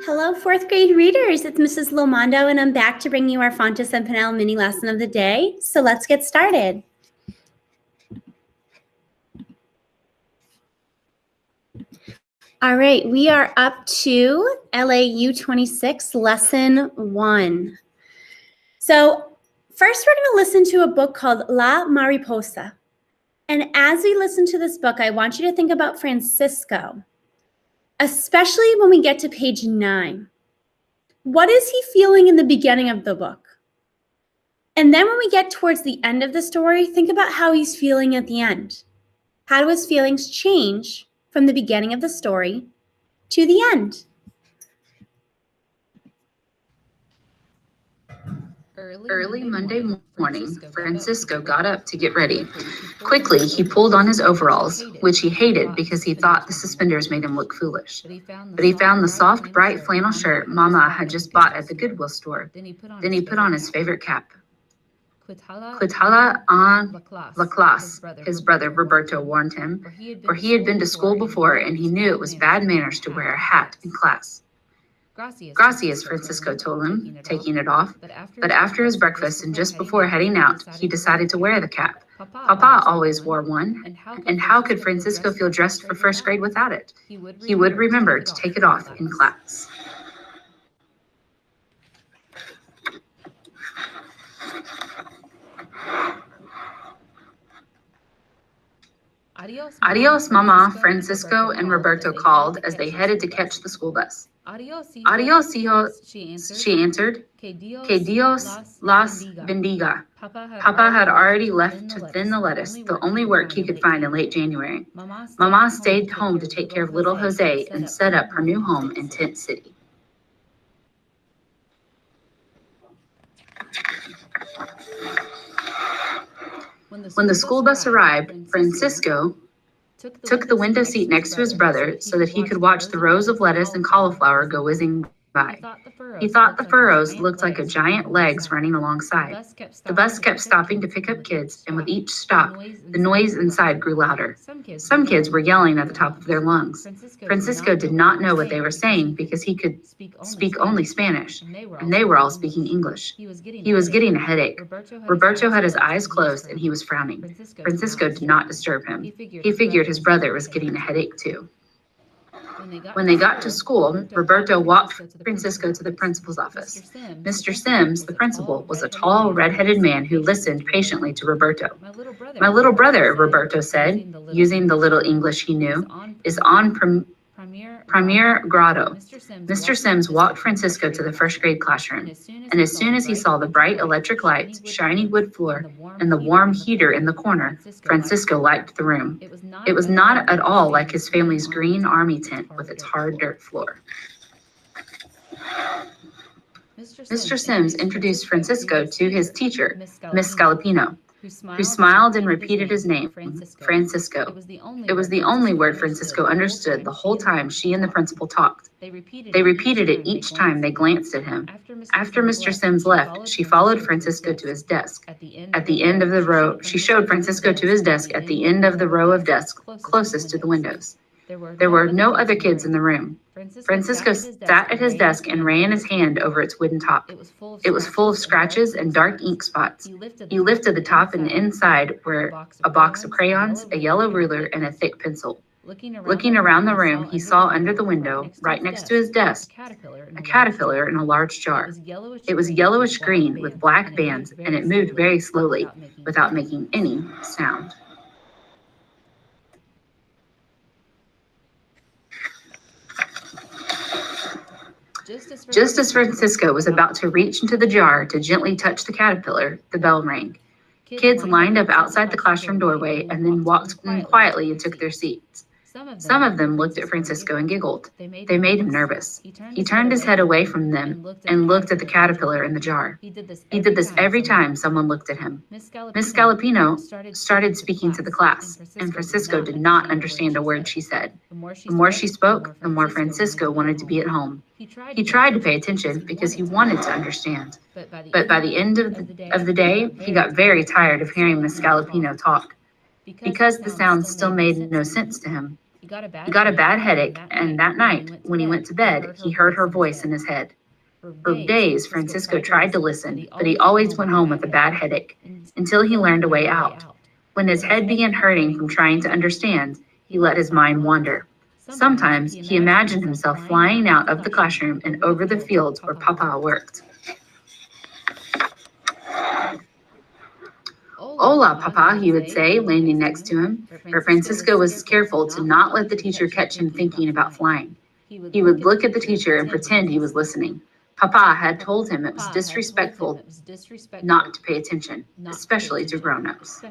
Hello, fourth grade readers. It's Mrs. Lomondo, and I'm back to bring you our Fontes and Pinnell mini lesson of the day. So let's get started. All right, we are up to LA U26 Lesson 1. So first, we're going to listen to a book called La Mariposa. And as we listen to this book, I want you to think about Francisco, especially when we get to page 9. What is he feeling in the beginning of the book? And then when we get towards the end of the story, think about how he's feeling at the end. How do his feelings change from the beginning of the story to the end? Early Monday morning, Francisco got up to get ready. Quickly, he pulled on his overalls, which he hated because he thought the suspenders made him look foolish. But he found the soft, bright flannel shirt Mama had just bought at the Goodwill store. Then he put on his favorite cap. Cuitala en la classe, his brother Roberto warned him, for he had been to school before and he knew it was bad manners to wear a hat in class. Gracias, Francisco told him, taking it off. But after his breakfast and just before heading out, he decided to wear the cap. Papa always wore one, and how could Francisco feel dressed for first grade without it? He would remember to take it off in class. Adios, Mama, Francisco and Roberto called as they headed to catch the school bus. Adios, hijos, she answered. Que Dios las bendiga. Papa had already left to thin the lettuce, the only work he could find in late January. Mama stayed home to take care of little Jose and set up her new home in Tent City. When the school bus arrived, Francisco took the window seat next to his brother so that he could watch the rows of lettuce and cauliflower go whizzing by. He thought the furrows looked like a giant legs running alongside. The bus kept stopping to pick up kids, and with each stop, the noise inside grew louder. Some kids were yelling at the top of their lungs. Francisco did not know what they were saying because he could speak only Spanish, and they were all speaking English. He was getting a headache. Roberto had his eyes closed, and he was frowning. Francisco did not disturb him. He figured his brother was getting a headache too. When they got to school, Roberto walked Francisco to the principal's office. Mr. Sims, the principal, was a tall, red-headed man who listened patiently to Roberto. My little brother, Roberto said, using the little English he knew, is on Premier Grado. Mr. Sims walked Francisco to the first grade classroom, and as soon as he saw the bright electric lights, shiny wood floor, and the warm heater in the corner, Francisco liked the room. It was not at all like his family's green army tent with its hard dirt floor. Mr. Sims introduced Francisco to his teacher, Miss Scalapino, who smiled and repeated his name, Francisco. It was the only word Francisco understood the whole time she and the principal talked. They repeated it each time they glanced at him. After Mr. Sims left, she followed Francisco to his desk. At the end of the row, she showed Francisco to his desk at the end of the row of desks closest to the windows. There were no other kids in the room. Francisco sat at his desk and ran his hand over its wooden top. It was full of scratches and dark ink spots. He lifted the top, and inside were a box of crayons, a yellow ruler, and a thick pencil. Looking around the room, he saw under the window, right next to his desk, a caterpillar in a large jar. It was yellowish green with black bands, and it moved very slowly without making any sound. Just as Francisco was about to reach into the jar to gently touch the caterpillar, the bell rang. Kids lined up outside the classroom doorway and then walked in quietly and took their seats. Some of them looked at Francisco and giggled. They made him nervous. He turned his head away from them and looked at the caterpillar in the jar. He did this every time someone looked at him. Miss Scalapino started speaking to the class, and Francisco did not understand a word she said. The more she spoke, the more Francisco wanted to be at home. He tried to pay attention because he wanted to understand. But by the end of the day, he got very tired of hearing Miss Scalapino talk, because the sounds still made no sense to him. He got a bad headache, and that night, when he went to bed, he heard her voice in his head. For days, Francisco tried to listen, but he always went home with a bad headache until he learned a way out. When his head began hurting from trying to understand, he let his mind wander. Sometimes he imagined himself flying out of the classroom and over the fields where Papa worked. Hola, Papa, he would say, landing next to him, but Francisco was careful to not let the teacher catch him thinking about flying. He would look at the teacher and pretend he was listening. Papa had told him it was disrespectful not to pay attention, especially to grown-ups.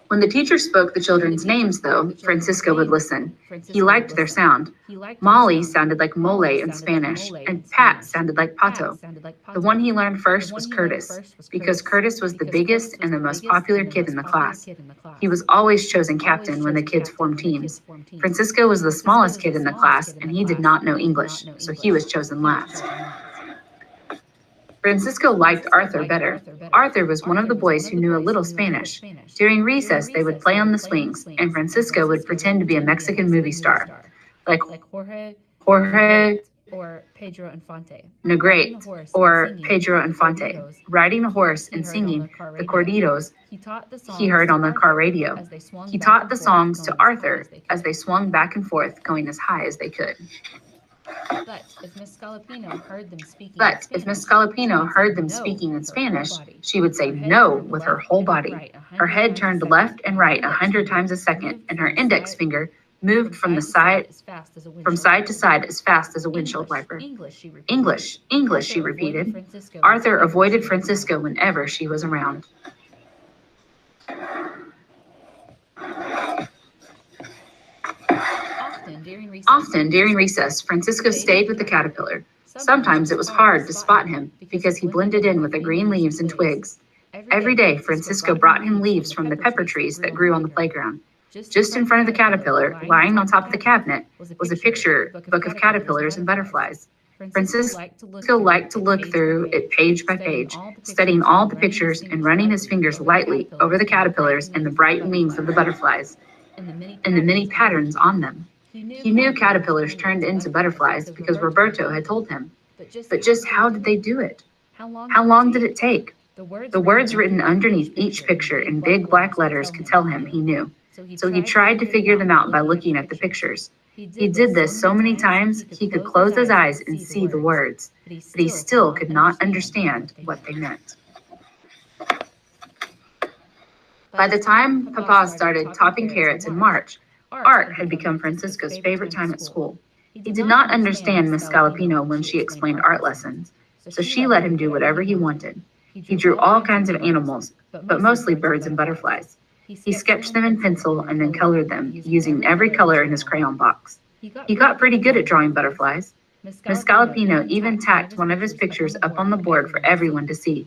When the teacher spoke the children's names, though, Francisco would listen. He liked their sound. Molly sounded like mole in Spanish, and Pat sounded like pato. The one he learned first was Curtis, because Curtis was the biggest and the most popular kid in the class. He was always chosen captain when the kids formed teams. Francisco was the smallest kid in the class, and he did not know English, so he was chosen last. Francisco liked Arthur better. Arthur was one of the boys who knew a little Spanish. During recess, they would play on the swings, and Francisco would pretend to be a Mexican movie star, like Jorge Negrete or Pedro Infante, riding a horse and singing the corridos he heard on the car radio. He taught the songs to Arthur as they swung back and forth, going as high as they could. But if Miss Scalapino heard them speaking in Spanish, she would say no with her whole body. Her head turned left and right 100 times a second, and her index finger moved from side to side as fast as a windshield wiper. English, English, she repeated. Arthur avoided Francisco whenever she was around. Often during recess, Francisco stayed with the caterpillar. Sometimes it was hard to spot him because he blended in with the green leaves and twigs. Every day, Francisco brought him leaves from the pepper trees that grew on the playground. Just in front of the caterpillar, lying on top of the cabinet, was a picture book of caterpillars and butterflies. Francisco liked to look through it page by page, studying all the pictures and running his fingers lightly over the caterpillars and the bright wings of the butterflies and the many patterns on them. He knew caterpillars turned into butterflies because Roberto had told him. But just how did they do it? How long did it take? The words written underneath each picture in big black letters could tell him he knew. So he tried to figure them out by looking at the pictures. He did this so many times he could close his eyes and see the words, but he still could not understand what they meant. By the time Papa started topping carrots in March, art had become Francisco's favorite time at school. He did not understand Miss Scalapino when she explained art lessons, so she let him do whatever he wanted. He drew all kinds of animals, but mostly birds and butterflies. He sketched them in pencil and then colored them, using every color in his crayon box. He got pretty good at drawing butterflies. Miss Scalapino even tacked one of his pictures up on the board for everyone to see.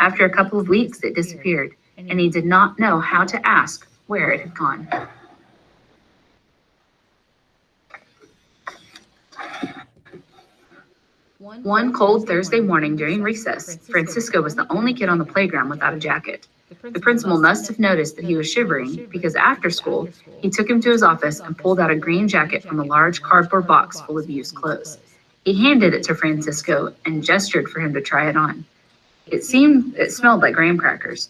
After a couple of weeks, it disappeared, and he did not know how to ask where it had gone. One cold Thursday morning during recess, Francisco was the only kid on the playground without a jacket. The principal must have noticed that he was shivering because after school, he took him to his office and pulled out a green jacket from a large cardboard box full of used clothes. He handed it to Francisco and gestured for him to try it on. It smelled like graham crackers.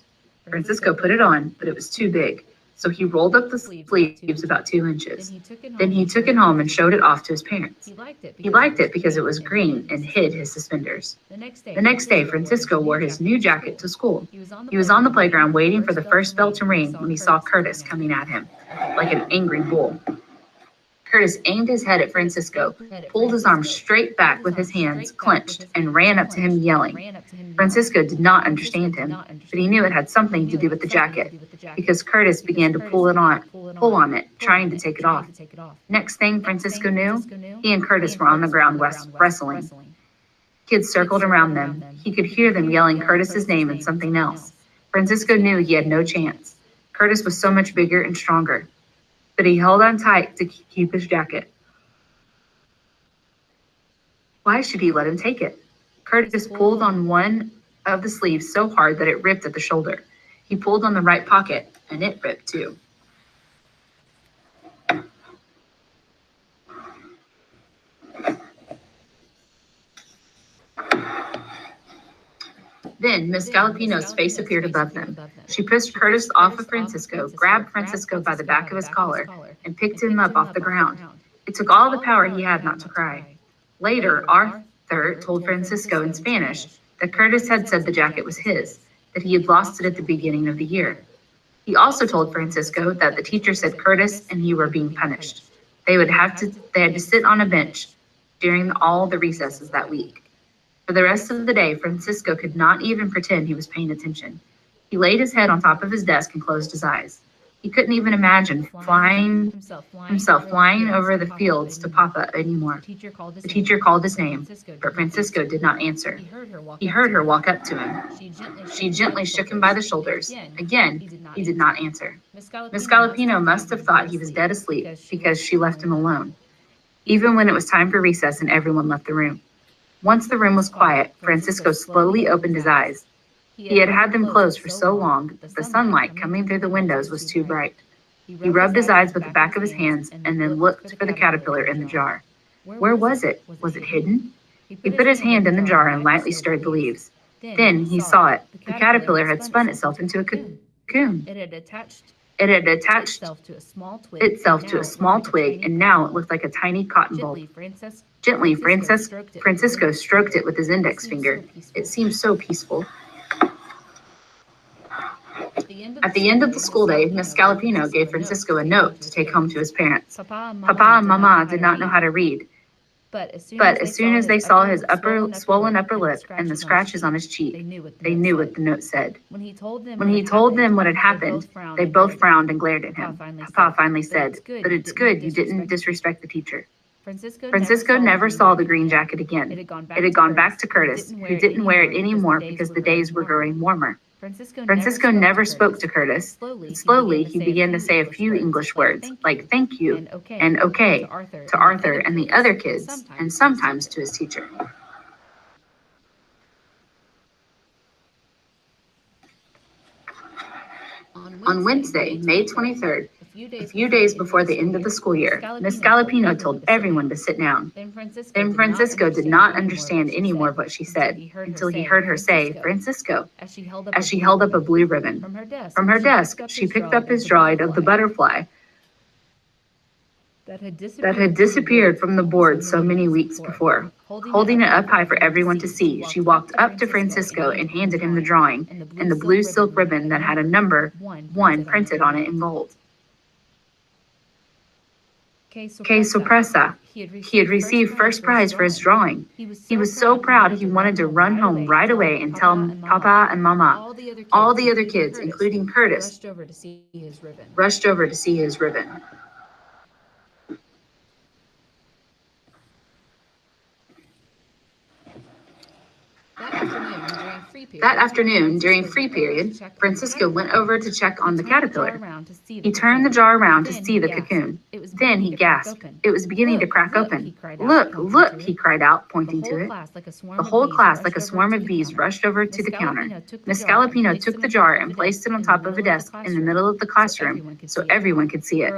Francisco put it on, but it was too big, so he rolled up the sleeves about 2 inches. Then he took it home and showed it off to his parents. He liked it because it was green and hid his suspenders. The next day, Francisco wore his new jacket to school. He was on the playground waiting for the first bell to ring when he saw Curtis coming at him, like an angry bull. Curtis aimed his head at Francisco, pulled his arm straight back with his hands clenched, and ran up to him yelling. Francisco did not understand him, but he knew it had something to do with the jacket, because Curtis began to pull on it, trying to take it off. Next thing Francisco knew, he and Curtis were on the ground wrestling. Kids circled around them. He could hear them yelling Curtis's name and something else. Francisco knew he had no chance. Curtis was so much bigger and stronger, but he held on tight to keep his jacket. Why should he let him take it? Curtis pulled on one of the sleeve so hard that it ripped at the shoulder. He pulled on the right pocket, and it ripped too. Then Miss Galopino's face appeared above them. She pushed Curtis off of Francisco, grabbed Francisco by the back of his collar, and picked him up off the ground. It took all the power he had not to cry. Later, Arthur told Francisco in Spanish that Curtis had said the jacket was his, that he had lost it at the beginning of the year. He also told Francisco that the teacher said Curtis and he were being punished. They had to sit on a bench during all the recesses that week. For the rest of the day, Francisco could not even pretend he was paying attention. He laid his head on top of his desk and closed his eyes. He couldn't even imagine himself flying over the fields to Papa anymore. The teacher called his name, but Francisco did not answer. He heard her walk up to him. She gently shook him by the shoulders. Again, he did not answer. Miss Galopino must have thought he was dead asleep because she left him alone, even when it was time for recess and everyone left the room. Once the room was quiet, Francisco slowly opened his eyes. He had had them closed for so long that the sunlight coming through the windows was too bright. He rubbed his eyes with the back of his hands and then looked for the caterpillar in the jar. Where was it? Was it hidden? He put his hand in the jar and lightly stirred the leaves. Then he saw it. The caterpillar had spun itself into a cocoon. It had attached itself to a small twig, and now it looked like a tiny cotton bulb. Gently, Francisco stroked it with his index finger. It seemed so peaceful. At the end of the school day, Miss Galopino gave Francisco a note to take home to his parents. Papa and Mama did not know how to read, but as soon as they saw his swollen upper lip and the scratches on his cheek, they knew what the note said. When he told them what had happened, they both frowned and glared at him. Papa finally said, "But it's good you didn't disrespect the teacher." Francisco never saw the green jacket again. It had gone back to Curtis, who didn't wear it anymore because the days were growing warmer. Francisco never spoke to Curtis, but slowly he began to say a few English words, like thank you and okay, to Arthur and the other kids, and sometimes to his teacher. On Wednesday, May 23rd, a few days before the end of the school year, Miss Galopino told everyone to sit down. Then Francisco did not understand any more of what she said until he heard her say, "Francisco," as she held up a blue ribbon. From her desk, she picked up his drawing of the butterfly that had disappeared from the board so many weeks before. Holding it up high for everyone to see, she walked up to Francisco and handed him the drawing and the blue silk ribbon that had a number 1 printed on it in gold. Que sorpresa! He had received first prize for his drawing. He was so proud he wanted to run home right away and tell Papa and Mama. All the other kids, including Curtis, rushed over to see his ribbon. That afternoon, during free period, Francisco went over to check on the caterpillar. He turned the jar around to see the cocoon. Then he gasped. It was beginning to crack open. "Look, look," he cried out, pointing to it. The whole class, like a swarm of bees, rushed over to the counter. Miss Galopino took the jar and placed it on top of a desk in the middle of the classroom so everyone could see it.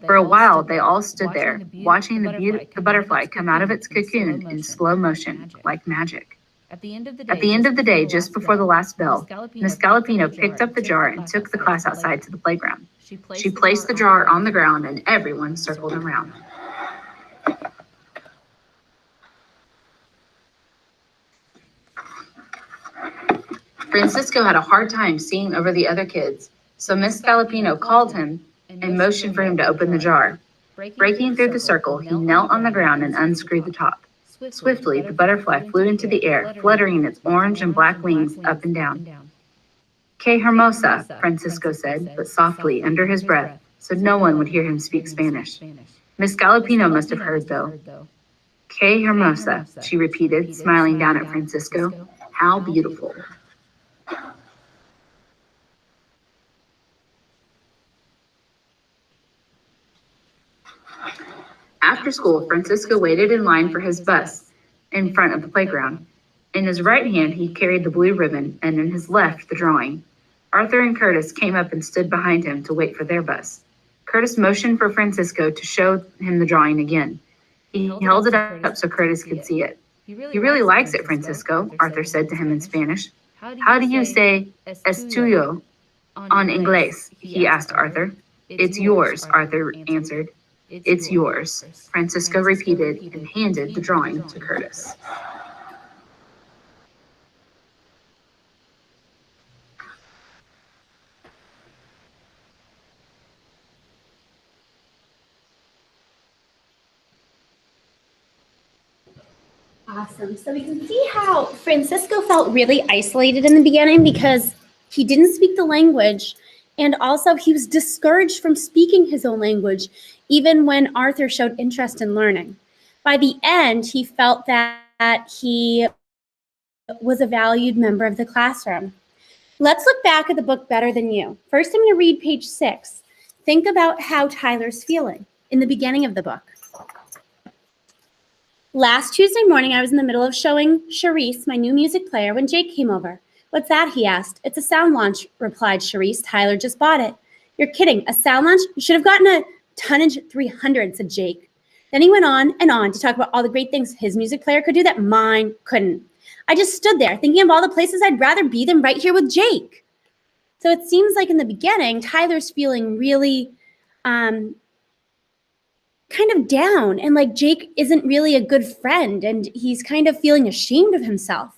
For a while, they all stood there, watching the butterfly come out of its cocoon in slow motion, like magic. At the end of the day, just before the last bell, Miss Galopino picked up the jar and took the class outside to the playground. She placed the jar on the ground and everyone circled around. Francisco had a hard time seeing over the other kids, so Miss Galopino called him and motioned for him to open the jar. Breaking through the circle, he knelt on the ground and unscrewed the top. Swiftly, the butterfly flew into the air, fluttering its orange and black wings up and down. "Que hermosa," Francisco said, but softly, under his breath, so no one would hear him speak Spanish. Miss Galopino must have heard, though. "Que hermosa," she repeated, smiling down at Francisco. "How beautiful." After school, Francisco waited in line for his bus in front of the playground. In his right hand, he carried the blue ribbon, and in his left, the drawing. Arthur and Curtis came up and stood behind him to wait for their bus. Curtis motioned for Francisco to show him the drawing again. He held it up so Curtis could see it. He really likes it, Francisco, Arthur said to him in Spanish. How do you say es tuyo on Inglés? He asked Arthur. It's yours, Arthur answered. It's yours, Francisco repeated and handed the drawing to Curtis. Awesome. So we can see how Francisco felt really isolated in the beginning because he didn't speak the language, and also he was discouraged from speaking his own language, even when Arthur showed interest in learning. By the end, he felt that he was a valued member of the classroom. Let's look back at the book Better Than You. First, I'm going to read page 6. Think about how Tyler's feeling in the beginning of the book. Last Tuesday morning, I was in the middle of showing Charisse my new music player when Jake came over. What's that? He asked. It's a sound launch, replied Charisse. Tyler just bought it. You're kidding. A sound launch? You should have gotten a tonnage 300, said Jake. Then he went on and on to talk about all the great things his music player could do that mine couldn't. I just stood there thinking of all the places I'd rather be than right here with Jake. So it seems like in the beginning, Tyler's feeling really kind of down, and like Jake isn't really a good friend, and he's kind of feeling ashamed of himself.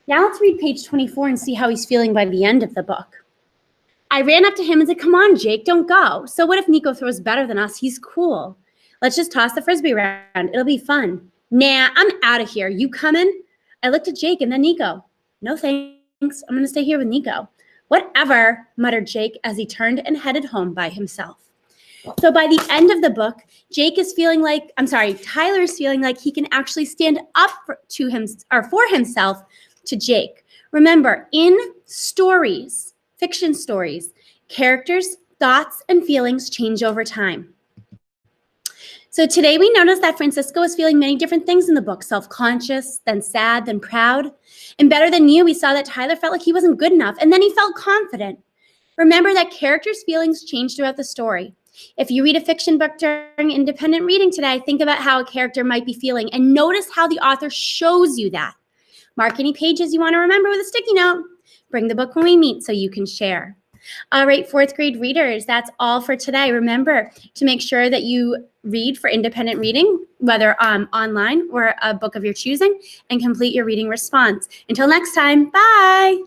Now let's read page 24 and see how he's feeling by the end of the book. I ran up to him and said, come on, Jake, don't go. So what if Nico throws better than us? He's cool. Let's just toss the frisbee around. It'll be fun. Nah, I'm out of here. You coming? I looked at Jake and then Nico. No thanks. I'm going to stay here with Nico. Whatever, muttered Jake as he turned and headed home by himself. So by the end of the book, Tyler's feeling like he can actually stand up to him or for himself to Jake. Remember, in stories, fiction stories, characters, thoughts, and feelings change over time. So today we noticed that Francisco was feeling many different things in the book, self-conscious, then sad, then proud. And Better Than You, we saw that Tyler felt like he wasn't good enough, and then he felt confident. Remember that characters' feelings change throughout the story. If you read a fiction book during independent reading today, think about how a character might be feeling and notice how the author shows you that. Mark any pages you want to remember with a sticky note. Bring the book when we meet so you can share. All right, 4th grade readers, that's all for today. Remember to make sure that you read for independent reading, whether online or a book of your choosing, and complete your reading response. Until next time, bye.